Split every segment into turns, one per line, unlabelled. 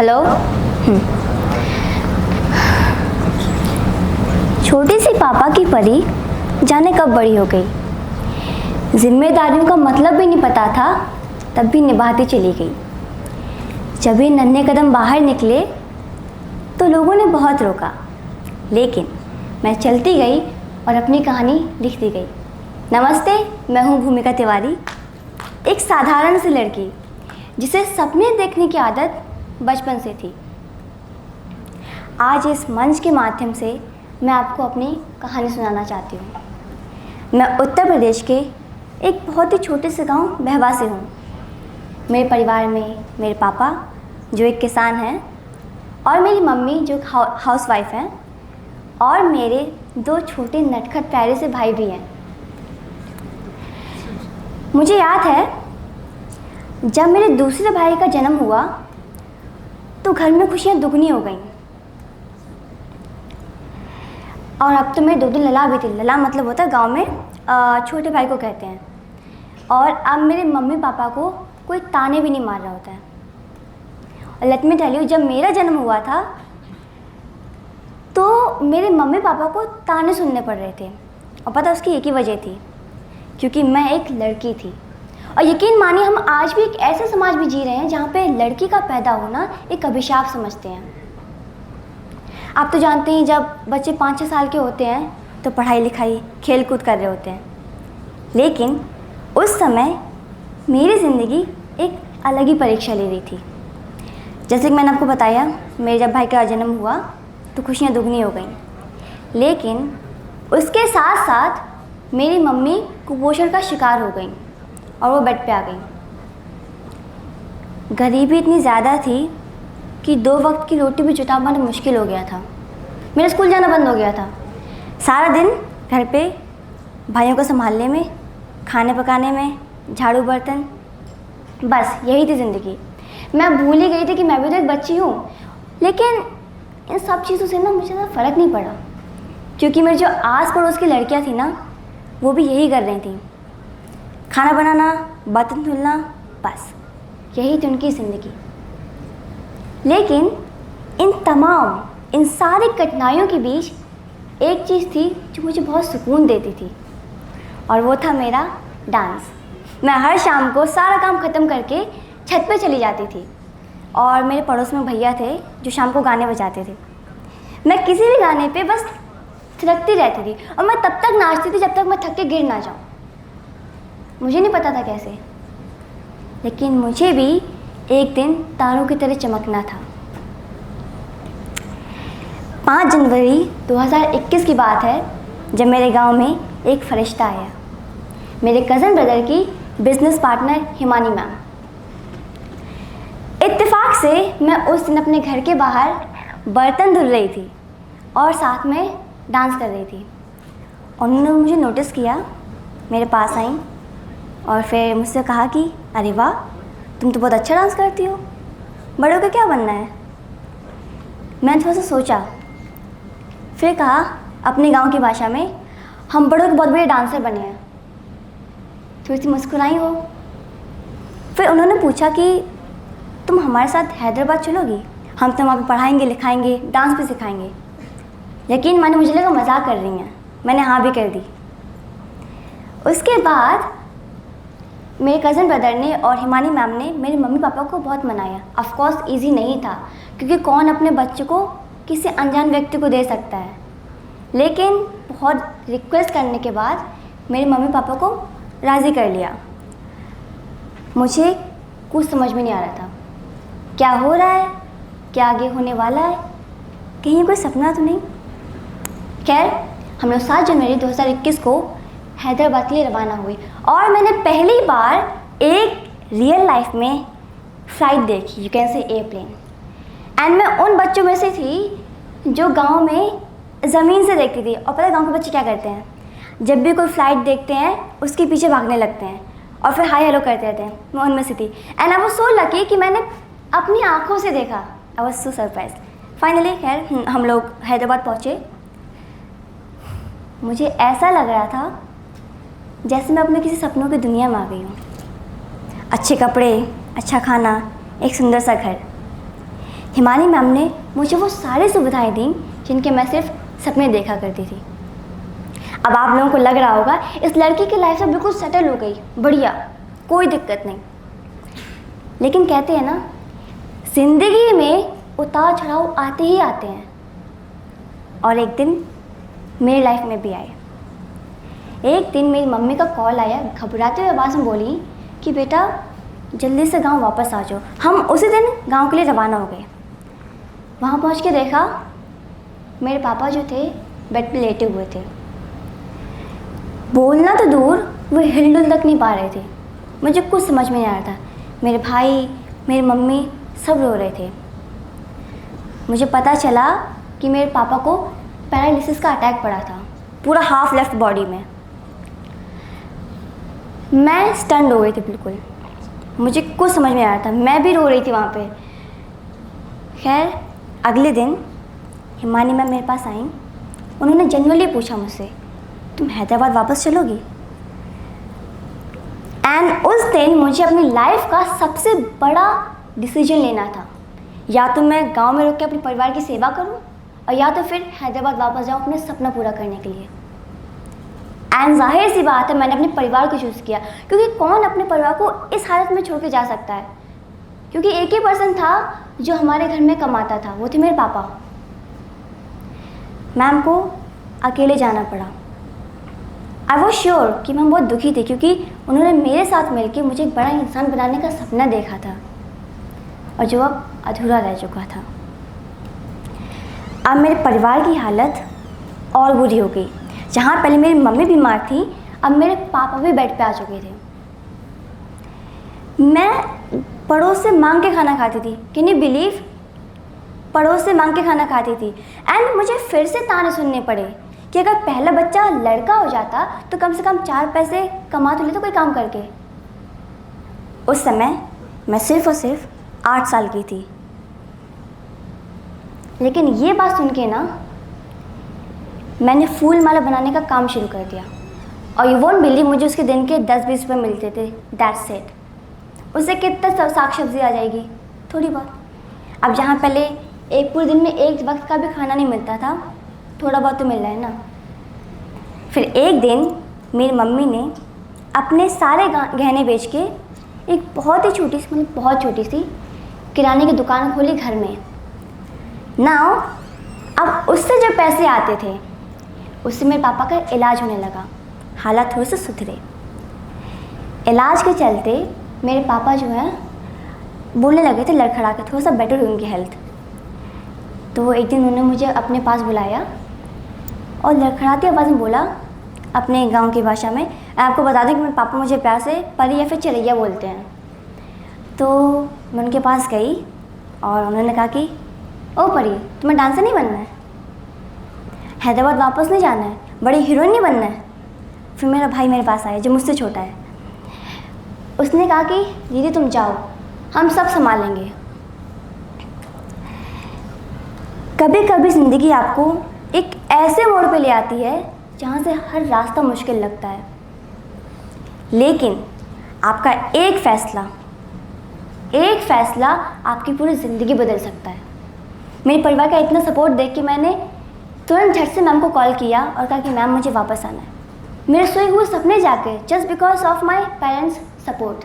Hello. छोटी सी पापा की परी जाने कब बड़ी हो गई। जिम्मेदारियों का मतलब भी नहीं पता था, तब भी निभाती चली गई। जब ये नन्हे कदम बाहर निकले तो लोगों ने बहुत रोका, लेकिन मैं चलती गई और अपनी कहानी लिखती गई। नमस्ते, मैं हूँ भूमिका तिवारी, एक साधारण सी लड़की जिसे सपने देखने की आदत बचपन से थी। आज इस मंच के माध्यम से मैं आपको अपनी कहानी सुनाना चाहती हूँ। मैं उत्तर प्रदेश के एक बहुत ही छोटे से गांव बहवा से हूँ। मेरे परिवार में मेरे पापा जो एक किसान हैं और मेरी मम्मी जो हाउसवाइफ हैं और मेरे दो छोटे नटखट प्यारे से भाई भी हैं। मुझे याद है जब मेरे दूसरे भाई का जन्म हुआ तो घर में खुशियाँ दुगनी हो गईं। और अब तो मेरे दो लला भी थी। लला मतलब होता है गांव में छोटे भाई को कहते हैं। और अब मेरे मम्मी पापा को कोई ताने भी नहीं मार रहा होता है। और लेट मी टेल यू, जब मेरा जन्म हुआ था तो मेरे मम्मी पापा को ताने सुनने पड़ रहे थे। और पता उसकी एक ही वजह थी, क्योंकि मैं एक लड़की थी। और यकीन मानिए, हम आज भी एक ऐसे समाज में जी रहे हैं जहाँ पे लड़की का पैदा होना एक अभिशाप समझते हैं। आप तो जानते हैं, जब बच्चे 5-6 साल के होते हैं तो पढ़ाई लिखाई खेल कूद कर रहे होते हैं। लेकिन उस समय मेरी ज़िंदगी एक अलग ही परीक्षा ले रही थी। जैसे कि मैंने आपको बताया, मेरे जब भाई का जन्म हुआ तो खुशियाँ दुगनी हो गईं। लेकिन उसके साथ साथ मेरी मम्मी कुपोषण का शिकार हो गई और वो बेड पे आ गई। गरीबी इतनी ज़्यादा थी कि 2 वक्त की रोटी भी जुटा पाना मुश्किल हो गया था। मेरा स्कूल जाना बंद हो गया था। सारा दिन घर पे भाइयों को संभालने में, खाने पकाने में, झाड़ू बर्तन, बस यही थी ज़िंदगी। मैं भूल ही गई थी कि मैं भी तो एक बच्ची हूँ। लेकिन इन सब चीज़ों से ना मुझे ज़्यादा फ़र्क नहीं पड़ा, क्योंकि मेरे जो आस पड़ोस की लड़कियाँ थी ना, वो भी यही कर रही थी। खाना बनाना, बर्तन धुलना, बस यही थी उनकी ज़िंदगी। लेकिन इन सारी कठिनाइयों के बीच एक चीज़ थी जो मुझे बहुत सुकून देती थी, और वो था मेरा डांस। मैं हर शाम को सारा काम ख़त्म करके छत पे चली जाती थी, और मेरे पड़ोस में भैया थे जो शाम को गाने बजाते थे। मैं किसी भी गाने पे बस थिरकती रहती थी, और मैं तब तक नाचती थी जब तक मैं थक के गिर ना जाऊँ। मुझे नहीं पता था कैसे, लेकिन मुझे भी एक दिन तारों की तरह चमकना था। 5 जनवरी 2021 की बात है, जब मेरे गांव में एक फरिश्ता आया, मेरे कज़न ब्रदर की बिजनेस पार्टनर हिमानी मैम। इत्तेफाक से मैं उस दिन अपने घर के बाहर बर्तन धुल रही थी और साथ में डांस कर रही थी। उन्होंने मुझे नोटिस किया, मेरे पास आई और फिर मुझसे कहा कि अरे वाह, तुम तो बहुत अच्छा डांस करती हो, बड़े होकर क्या बनना है। मैंने थोड़ा सा सोचा, फिर कहा अपने गांव की भाषा में, हम बड़े होकर बहुत बड़े डांसर बने हैं। थोड़ी सी मुस्कुराई हो। फिर उन्होंने पूछा कि तुम हमारे साथ हैदराबाद चलोगी, हम तो वहाँ पे पढ़ाएंगे लिखाएंगे, डांस भी सिखाएंगे। यकीन माने, मुझे लगा मजाक कर रही हैं। मैंने हाँ भी कर दी। उसके बाद मेरे कज़न ब्रदर ने और हिमानी मैम ने मेरे मम्मी पापा को बहुत मनाया। ऑफ कोर्स ईजी नहीं था, क्योंकि कौन अपने बच्चे को किसी अनजान व्यक्ति को दे सकता है। लेकिन बहुत रिक्वेस्ट करने के बाद मेरे मम्मी पापा को राज़ी कर लिया। मुझे कुछ समझ में नहीं आ रहा था, क्या हो रहा है, क्या आगे होने वाला है, कहीं कोई सपना तो नहीं। खैर, हम लोग 7 जनवरी 2021 को हैदराबाद के लिए रवाना हुई, और मैंने पहली बार एक रियल लाइफ में फ़्लाइट देखी, you can say airplane. And मैं उन बच्चों में से थी जो गांव में ज़मीन से देखती थी। और पता है गांव के बच्चे क्या करते हैं, जब भी कोई फ़्लाइट देखते हैं उसके पीछे भागने लगते हैं और फिर हाई हेलो करते रहते हैं। मैं उनमें से थी। And I was so lucky कि मैंने अपनी आँखों से देखा। I was so surprise. Finally खैर हम लोग हैदराबाद पहुँचे। मुझे ऐसा लग रहा था जैसे मैं अपने किसी सपनों की दुनिया में आ गई हूँ। अच्छे कपड़े, अच्छा खाना, एक सुंदर सा घर। हिमानी मैम ने मुझे वो सारी सुविधाएं दी जिनके मैं सिर्फ सपने देखा करती थी। अब आप लोगों को लग रहा होगा इस लड़की की लाइफ से बिल्कुल सेटल हो गई, बढ़िया, कोई दिक्कत नहीं। लेकिन कहते हैं ना, ज़िंदगी में उतार चढ़ाव आते ही आते हैं, और एक दिन मेरी लाइफ में भी आए। एक दिन मेरी मम्मी का कॉल आया, घबराते हुए आवाज़ में बोली कि बेटा जल्दी से गांव वापस आ जाओ। हम उसी दिन गांव के लिए रवाना हो गए। वहाँ पहुँच के देखा मेरे पापा जो थे बेड पे लेटे हुए थे। बोलना तो दूर, वो हिल-डुल तक नहीं पा रहे थे। मुझे कुछ समझ में नहीं आ रहा था। मेरे भाई, मेरी मम्मी सब रो रहे थे। मुझे पता चला कि मेरे पापा को पैरालिसिस का अटैक पड़ा था, पूरा हाफ लेफ्ट बॉडी में। मैं स्टन्ड हो गई थी बिल्कुल, मुझे कुछ समझ में आ रहा था। मैं भी रो रही थी वहाँ पे। खैर अगले दिन हिमानी मैम मेरे पास आई। उन्होंने जनरली पूछा मुझसे, तुम हैदराबाद वापस चलोगी? एंड उस दिन मुझे अपनी लाइफ का सबसे बड़ा डिसीजन लेना था। या तो मैं गांव में रुक के अपने परिवार की सेवा करूं, और या तो फिर हैदराबाद वापस जाऊं अपने सपना पूरा करने के लिए। एंड जाहिर सी बात है मैंने अपने परिवार को चूज़ किया, क्योंकि कौन अपने परिवार को इस हालत में छोड़ के जा सकता है। क्योंकि एक ही पर्सन था जो हमारे घर में कमाता था, वो थे मेरे पापा। मैम को अकेले जाना पड़ा। आई वॉज श्योर कि मैम बहुत दुखी थी, क्योंकि उन्होंने मेरे साथ मिलकर मुझे एक बड़ा इंसान बनाने का सपना देखा था, और जो अब अधूरा रह चुका था। अब मेरे परिवार की हालत और बुरी हो गई। जहाँ पहले मेरी मम्मी बीमार थी, अब मेरे पापा भी बेड पे आ चुके थे। मैं पड़ोस से मांग के खाना खाती थी, कैन यू बिलीव? पड़ोस से मांग के खाना खाती थी। एंड मुझे फिर से ताने सुनने पड़े कि अगर पहला बच्चा लड़का हो जाता तो कम से कम 4 पैसे कमा तो लेता कोई काम करके। उस समय मैं सिर्फ और सिर्फ 8 साल की थी। लेकिन ये बात सुन के ना मैंने फूल माला बनाने का काम शुरू कर दिया, और यू वोंट बिलीव मुझे उसके दिन के 10-20 रुपये मिलते थे। That's it. उससे कितना साग सब्जी आ जाएगी, थोड़ी बहुत। अब जहाँ पहले एक पूरे दिन में एक वक्त का भी खाना नहीं मिलता था, थोड़ा बहुत तो मिल रहा है ना। फिर एक दिन मेरी मम्मी ने अपने सारे गहने बेच के एक बहुत ही छोटी सी, मतलब बहुत छोटी सी किराने की दुकान खोली घर में। नाउ अब उससे जो पैसे आते थे उससे मेरे पापा का इलाज होने लगा। हालात थोड़े से सुधरे। इलाज के चलते मेरे पापा जो है बोलने लगे थे लड़खड़ा के, थोड़ा सा बेटर हुई उनकी हेल्थ। तो एक दिन उन्होंने मुझे अपने पास बुलाया और लड़खड़ाती आवाज़ में बोला अपने गांव की भाषा में, आपको बता दें कि मेरे पापा मुझे प्यार से परी या फिर चिरैया बोलते हैं। तो मैं उनके पास गई और उन्होंने कहा कि ओ परी, तुम्हें डांसर नहीं बनना है, हैदराबाद वापस नहीं जाना है, बड़ी हीरोइन नहीं बनना है। फिर मेरा भाई मेरे पास आया जो मुझसे छोटा है। उसने कहा कि दीदी तुम जाओ, हम सब संभालेंगे। कभी कभी ज़िंदगी आपको एक ऐसे मोड़ पे ले आती है जहाँ से हर रास्ता मुश्किल लगता है, लेकिन आपका एक फ़ैसला आपकी पूरी ज़िंदगी बदल सकता है। मेरे परिवार का इतना सपोर्ट देख के मैंने तुरंत झट से मैम को कॉल किया और कहा कि मैम मुझे वापस आना है। मेरे सोए हुए सपने जाके, just because of my parents support.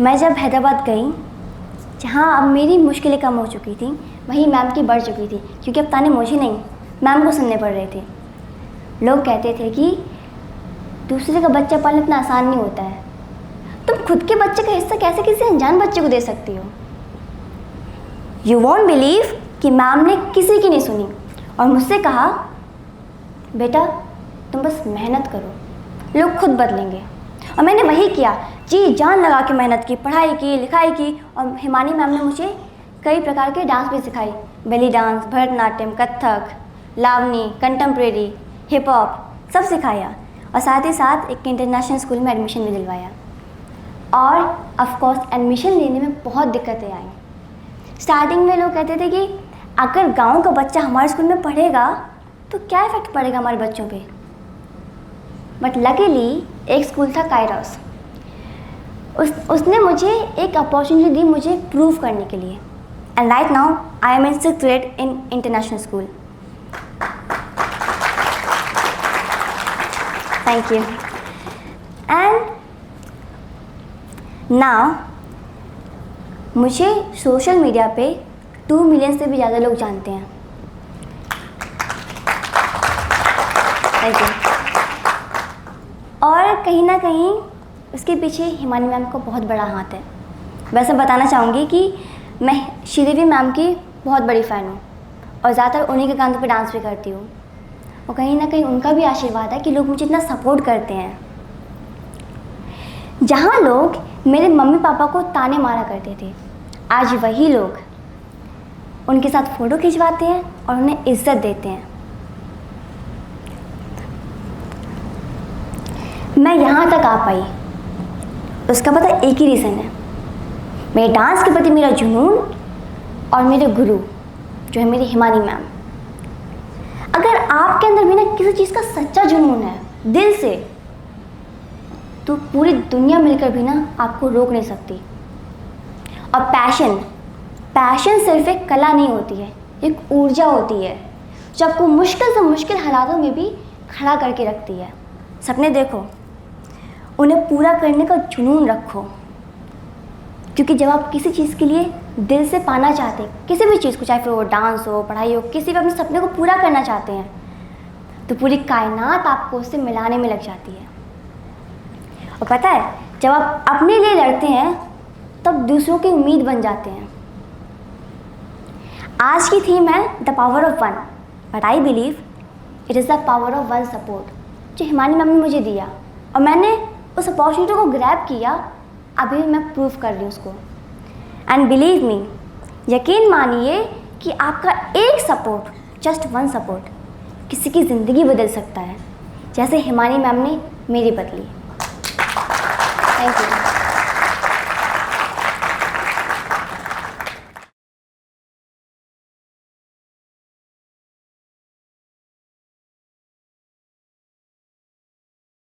मैं जब हैदराबाद गई, जहाँ अब मेरी मुश्किलें कम हो चुकी थी, वहीं मैम की बढ़ चुकी थी, क्योंकि अब ताने मुझे नहीं मैम को सुनने पड़ रहे थे। लोग कहते थे कि दूसरे का बच्चा पालना इतना आसान नहीं होता है, तुम खुद के बच्चे का हिस्सा कैसे किसी अनजान बच्चे को दे सकती हो। यू वॉन्ट बिलीव कि मैम ने किसी की नहीं सुनी और मुझसे कहा बेटा तुम बस मेहनत करो, लोग खुद बदलेंगे। और मैंने वही किया, जी जान लगा के मेहनत की, पढ़ाई की, लिखाई की। और हिमानी मैम ने मुझे कई प्रकार के डांस भी सिखाई, belly dance, Bharatanatyam, Kathak, Lavani, contemporary, hip hop, सब सिखाया। और साथ ही साथ एक इंटरनेशनल स्कूल में एडमिशन भी दिलवाया। और ऑफ कोर्स एडमिशन लेने में बहुत दिक्कतें आई। स्टार्टिंग में लोग कहते थे कि अगर गांव का बच्चा हमारे स्कूल में पढ़ेगा तो क्या इफेक्ट पड़ेगा हमारे बच्चों पे। बट लकीली एक स्कूल था कायरस, उसने मुझे एक अपॉर्चुनिटी दी मुझे प्रूव करने के लिए। And right now I am in 6th grade in international school. Thank you. And now मुझे सोशल मीडिया पे 2 मिलियन से भी ज़्यादा लोग जानते हैं। Thank you. और कहीं ना कहीं उसके पीछे हिमानी मैम का बहुत बड़ा हाथ है। वैसे बताना चाहूँगी कि मैं श्रीदेवी मैम की बहुत बड़ी फ़ैन हूँ और ज़्यादातर उन्हीं के गानों पे डांस भी करती हूँ। और कहीं ना कहीं उनका भी आशीर्वाद है कि लोग मुझे इतना सपोर्ट करते हैं। जहाँ लोग मेरे मम्मी पापा को ताने मारा करते थे, आज वही लोग उनके साथ फ़ोटो खिंचवाते हैं और उन्हें इज्जत देते हैं। मैं यहाँ तक आ पाई, उसका पता एक ही रीज़न है, मेरे डांस के प्रति मेरा जुनून और मेरे गुरु जो है मेरी हिमानी मैम। अगर आपके अंदर भी ना किसी चीज़ का सच्चा जुनून है दिल से, तो पूरी दुनिया मिलकर भी ना आपको रोक नहीं सकती। और पैशन सिर्फ एक कला नहीं होती है, एक ऊर्जा होती है जो आपको मुश्किल से मुश्किल हालातों में भी खड़ा करके रखती है। सपने देखो, उन्हें पूरा करने का जुनून रखो, क्योंकि जब आप किसी चीज़ के लिए दिल से पाना चाहते हैं, किसी भी चीज़ को, चाहे फिर वो डांस हो, पढ़ाई हो, किसी भी अपने सपने को पूरा करना चाहते हैं, तो पूरी कायनात आपको उससे मिलाने में लग जाती है। और पता है, जब आप अपने लिए लड़ते हैं तब दूसरों की उम्मीद बन जाते हैं। आज की थीम है the power of one, but I believe it is the power of one support, जो हिमानी मैम ने मुझे दिया और मैंने उस अपॉर्चुनिटी को ग्रैब किया। अभी मैं प्रूव कर रही हूँ उसको। एंड बिलीव मी, यकीन मानिए कि आपका एक सपोर्ट, जस्ट वन सपोर्ट, किसी की ज़िंदगी बदल सकता है, जैसे हिमानी मैम ने मेरी बदली। Thank you.